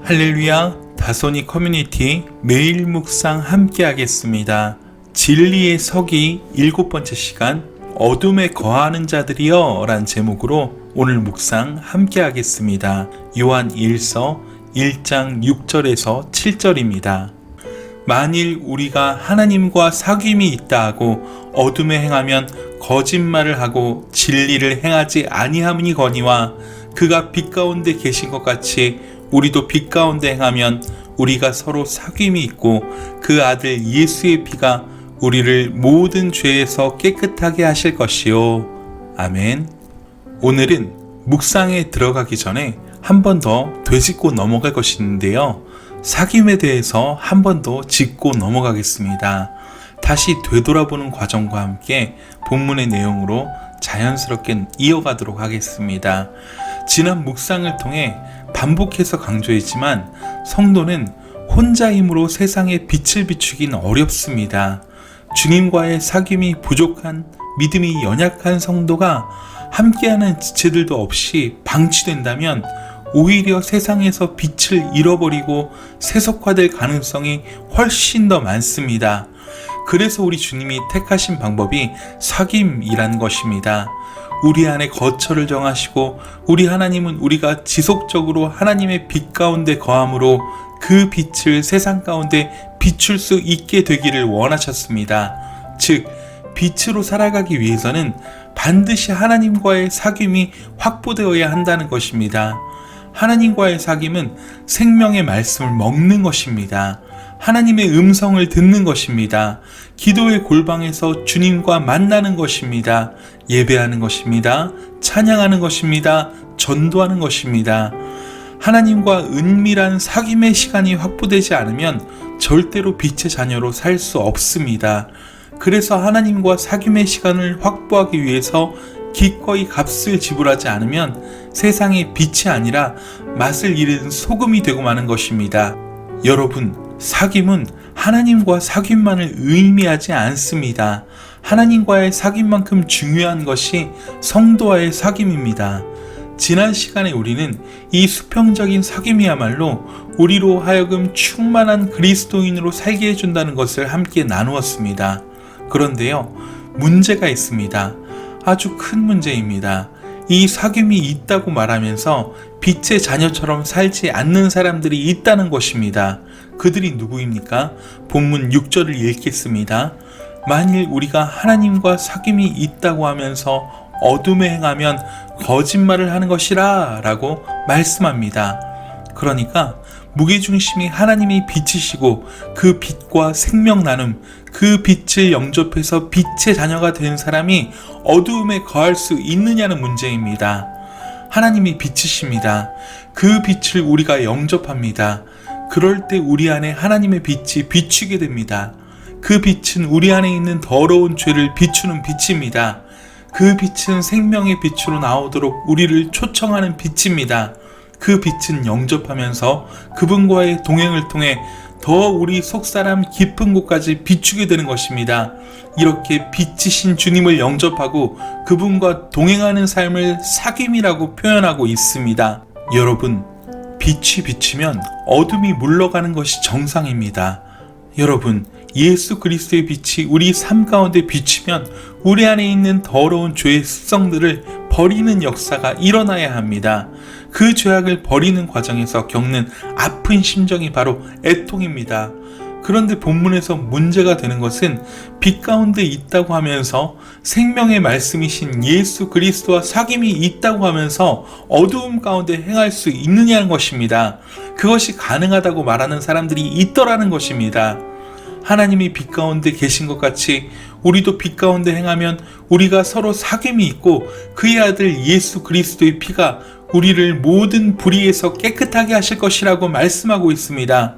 할렐루야, 다소니 커뮤니티 매일 묵상 함께 하겠습니다. 진리의 서기 7번째 시간, 어둠에 거하는 자들이여 란 제목으로 오늘 묵상 함께 하겠습니다. 요한 1서 1장 6절에서 7절입니다. 만일 우리가 하나님과 사귐이 있다 하고 어둠에 행하면 거짓말을 하고 진리를 행하지 아니함이거니와 그가 빛 가운데 계신 것 같이 우리도 빛 가운데 행하면 우리가 서로 사귐이 있고 그 아들 예수의 피가 우리를 모든 죄에서 깨끗하게 하실 것이요. 아멘. 오늘은 묵상에 들어가기 전에 한 번 더 되짚고 넘어갈 것이 있는데요. 사귐에 대해서 한 번 더 짚고 넘어가겠습니다. 다시 되돌아보는 과정과 함께 본문의 내용으로 자연스럽게 이어가도록 하겠습니다. 지난 묵상을 통해 반복해서 강조했지만 성도는 혼자 힘으로 세상에 빛을 비추긴 어렵습니다. 주님과의 사귐이 부족한, 믿음이 연약한 성도가 함께하는 지체들도 없이 방치된다면 오히려 세상에서 빛을 잃어버리고 세속화될 가능성이 훨씬 더 많습니다. 그래서 우리 주님이 택하신 방법이 사귐이란 것입니다. 우리 안에 거처를 정하시고 우리 하나님은 우리가 지속적으로 하나님의 빛 가운데 거함으로 그 빛을 세상 가운데 비출 수 있게 되기를 원하셨습니다. 즉, 빛으로 살아가기 위해서는 반드시 하나님과의 사귐이 확보되어야 한다는 것입니다. 하나님과의 사귐은 생명의 말씀을 먹는 것입니다. 하나님의 음성을 듣는 것입니다. 기도의 골방에서 주님과 만나는 것입니다. 예배하는 것입니다. 찬양하는 것입니다. 전도하는 것입니다. 하나님과 은밀한 사귐의 시간이 확보되지 않으면 절대로 빛의 자녀로 살 수 없습니다. 그래서 하나님과 사귐의 시간을 확보하기 위해서 기꺼이 값을 지불하지 않으면 세상의 빛이 아니라 맛을 잃은 소금이 되고 마는 것입니다. 여러분, 사귐은 하나님과 사귐만을 의미하지 않습니다. 하나님과의 사귐만큼 중요한 것이 성도와의 사귐입니다. 지난 시간에 우리는 이 수평적인 사귐이야말로 우리로 하여금 충만한 그리스도인으로 살게 해준다는 것을 함께 나누었습니다. 그런데요, 문제가 있습니다. 아주 큰 문제입니다. 이 사귐이 있다고 말하면서 빛의 자녀처럼 살지 않는 사람들이 있다는 것입니다. 그들이 누구입니까? 본문 6절을 읽겠습니다. 만일 우리가 하나님과 사귐이 있다고 하면서 어둠에 행하면 거짓말을 하는 것이라 라고 말씀합니다. 그러니까 무게중심이 하나님이 빛이시고 그 빛과 생명 나눔, 그 빛을 영접해서 빛의 자녀가 된 사람이 어두움에 거할 수 있느냐는 문제입니다. 하나님이 빛이십니다. 그 빛을 우리가 영접합니다. 그럴 때 우리 안에 하나님의 빛이 비추게 됩니다. 그 빛은 우리 안에 있는 더러운 죄를 비추는 빛입니다. 그 빛은 생명의 빛으로 나오도록 우리를 초청하는 빛입니다. 그 빛은 영접하면서 그분과의 동행을 통해 더 우리 속사람 깊은 곳까지 비추게 되는 것입니다. 이렇게 빛이신 주님을 영접하고 그분과 동행하는 삶을 사귐이라고 표현하고 있습니다. 여러분, 빛이 비치면 어둠이 물러가는 것이 정상입니다. 여러분, 예수 그리스도의 빛이 우리 삶 가운데 비치면 우리 안에 있는 더러운 죄의 습성들을 버리는 역사가 일어나야 합니다. 그 죄악을 버리는 과정에서 겪는 아픈 심정이 바로 애통입니다. 그런데 본문에서 문제가 되는 것은 빛 가운데 있다고 하면서 생명의 말씀이신 예수 그리스도와 사귐이 있다고 하면서 어두움 가운데 행할 수 있느냐는 것입니다. 그것이 가능하다고 말하는 사람들이 있더라는 것입니다. 하나님이 빛 가운데 계신 것 같이 우리도 빛 가운데 행하면 우리가 서로 사귐이 있고 그의 아들 예수 그리스도의 피가 우리를 모든 불의에서 깨끗하게 하실 것이라고 말씀하고 있습니다.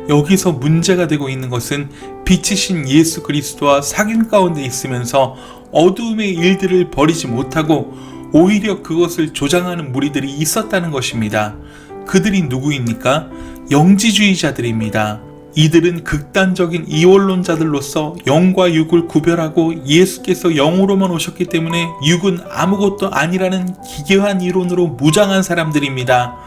여기서 문제가 되고 있는 것은 빛이신 예수 그리스도와 사귐 가운데 있으면서 어두움의 일들을 버리지 못하고 오히려 그것을 조장하는 무리들이 있었다는 것입니다. 그들이 누구입니까? 영지주의자들입니다. 이들은 극단적인 이원론자들로서 영과 육을 구별하고 예수께서 영으로만 오셨기 때문에 육은 아무것도 아니라는 기괴한 이론으로 무장한 사람들입니다.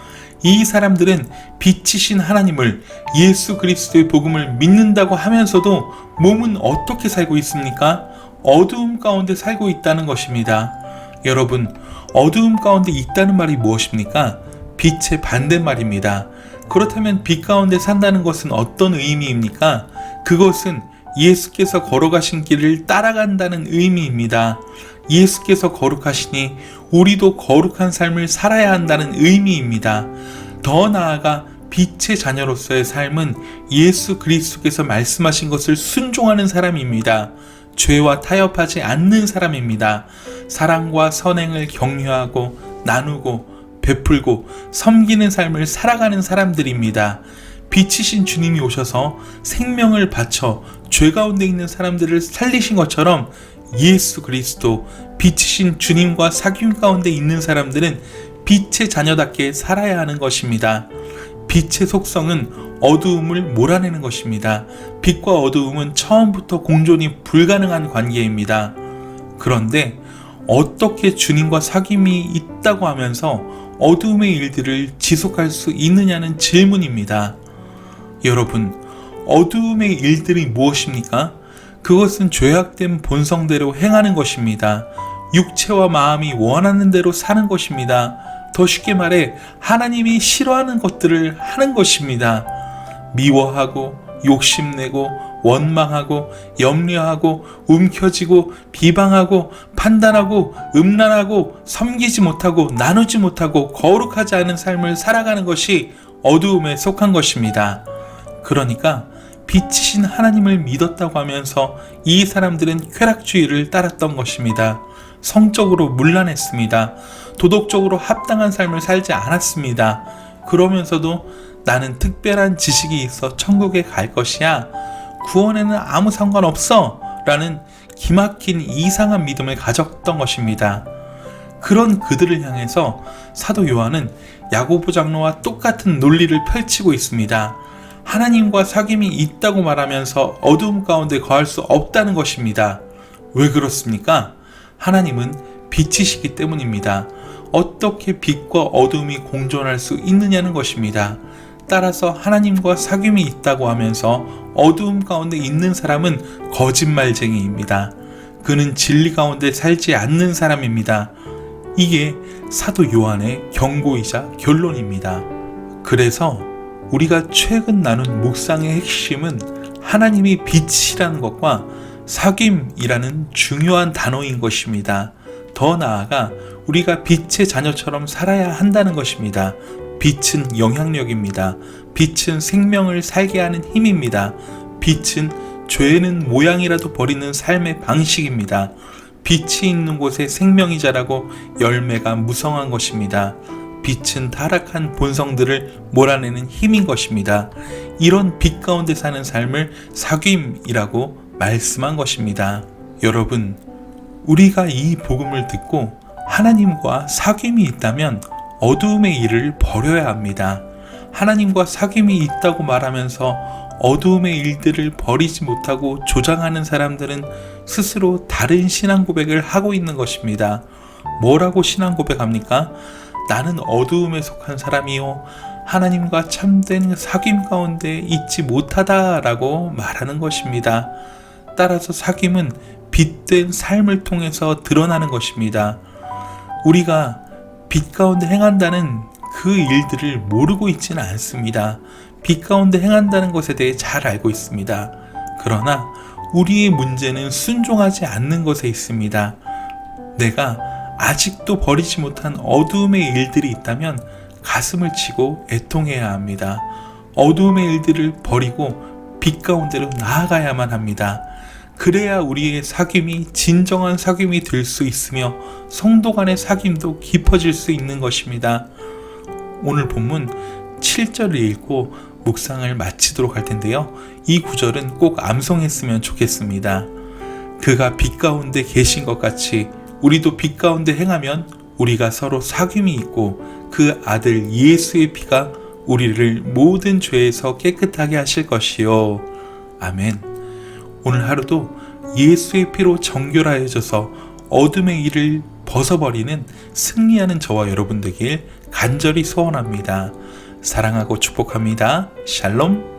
이 사람들은 빛이신 하나님을, 예수 그리스도의 복음을 믿는다고 하면서도 몸은 어떻게 살고 있습니까? 어두움 가운데 살고 있다는 것입니다. 여러분, 어두움 가운데 있다는 말이 무엇입니까? 빛의 반대말입니다. 그렇다면 빛 가운데 산다는 것은 어떤 의미입니까? 그것은 예수께서 걸어가신 길을 따라간다는 의미입니다. 예수께서 거룩하시니 우리도 거룩한 삶을 살아야 한다는 의미입니다. 더 나아가 빛의 자녀로서의 삶은 예수 그리스도께서 말씀하신 것을 순종하는 사람입니다. 죄와 타협하지 않는 사람입니다. 사랑과 선행을 격려하고 나누고 베풀고 섬기는 삶을 살아가는 사람들입니다. 빛이신 주님이 오셔서 생명을 바쳐 죄 가운데 있는 사람들을 살리신 것처럼 예수 그리스도 빛이신 주님과 사귐 가운데 있는 사람들은 빛의 자녀답게 살아야 하는 것입니다. 빛의 속성은 어두움을 몰아내는 것입니다. 빛과 어두움은 처음부터 공존이 불가능한 관계입니다. 그런데 어떻게 주님과 사귐이 있다고 하면서 어두움의 일들을 지속할 수 있느냐는 질문입니다. 여러분, 어두움의 일들이 무엇입니까? 그것은 죄악된 본성대로 행하는 것입니다. 육체와 마음이 원하는 대로 사는 것입니다. 더 쉽게 말해 하나님이 싫어하는 것들을 하는 것입니다. 미워하고 욕심내고 원망하고 염려하고 움켜쥐고 비방하고 판단하고 음란하고 섬기지 못하고 나누지 못하고 거룩하지 않은 삶을 살아가는 것이 어두움에 속한 것입니다. 그러니까 빛이신 하나님을 믿었다고 하면서 이 사람들은 쾌락주의를 따랐던 것입니다. 성적으로 문란했습니다. 도덕적으로 합당한 삶을 살지 않았습니다. 그러면서도 나는 특별한 지식이 있어 천국에 갈 것이야, 구원에는 아무 상관없어 라는 기막힌 이상한 믿음을 가졌던 것입니다. 그런 그들을 향해서 사도 요한은 야고보 장로와 똑같은 논리를 펼치고 있습니다. 하나님과 사귐이 있다고 말하면서 어두움 가운데 거할 수 없다는 것입니다. 왜 그렇습니까? 하나님은 빛이시기 때문입니다. 어떻게 빛과 어두움이 공존할 수 있느냐는 것입니다. 따라서 하나님과 사귐이 있다고 하면서 어두움 가운데 있는 사람은 거짓말쟁이입니다. 그는 진리 가운데 살지 않는 사람입니다. 이게 사도 요한의 경고이자 결론입니다. 그래서 우리가 최근 나눈 묵상의 핵심은 하나님이 빛이라는 것과 사귐이라는 중요한 단어인 것입니다. 더 나아가 우리가 빛의 자녀처럼 살아야 한다는 것입니다. 빛은 영향력입니다. 빛은 생명을 살게 하는 힘입니다. 빛은 죄는 모양이라도 버리는 삶의 방식입니다. 빛이 있는 곳에 생명이 자라고 열매가 무성한 것입니다. 빛은 타락한 본성들을 몰아내는 힘인 것입니다. 이런 빛 가운데 사는 삶을 사귐이라고 말씀한 것입니다. 여러분, 우리가 이 복음을 듣고 하나님과 사귐이 있다면 어두움의 일을 버려야 합니다. 하나님과 사귐이 있다고 말하면서 어두움의 일들을 버리지 못하고 조장하는 사람들은 스스로 다른 신앙 고백을 하고 있는 것입니다. 뭐라고 신앙 고백합니까? 나는 어두움에 속한 사람이요, 하나님과 참된 사귐 가운데 있지 못하다라고 말하는 것입니다. 따라서 사귐은 빛된 삶을 통해서 드러나는 것입니다. 우리가 빛 가운데 행한다는 그 일들을 모르고 있지는 않습니다. 빛 가운데 행한다는 것에 대해 잘 알고 있습니다. 그러나 우리의 문제는 순종하지 않는 것에 있습니다. 내가 아직도 버리지 못한 어두움의 일들이 있다면 가슴을 치고 애통해야 합니다. 어두움의 일들을 버리고 빛 가운데로 나아가야만 합니다. 그래야 우리의 사귐이 진정한 사귐이 될 수 있으며 성도 간의 사귐도 깊어질 수 있는 것입니다. 오늘 본문 7절을 읽고 묵상을 마치도록 할 텐데요. 이 구절은 꼭 암송했으면 좋겠습니다. 그가 빛 가운데 계신 것 같이 우리도 빛 가운데 행하면 우리가 서로 사귐이 있고 그 아들 예수의 피가 우리를 모든 죄에서 깨끗하게 하실 것이요. 아멘. 오늘 하루도 예수의 피로 정결하여져서 어둠의 일을 벗어버리는 승리하는 저와 여러분 되길 간절히 소원합니다. 사랑하고 축복합니다. 샬롬.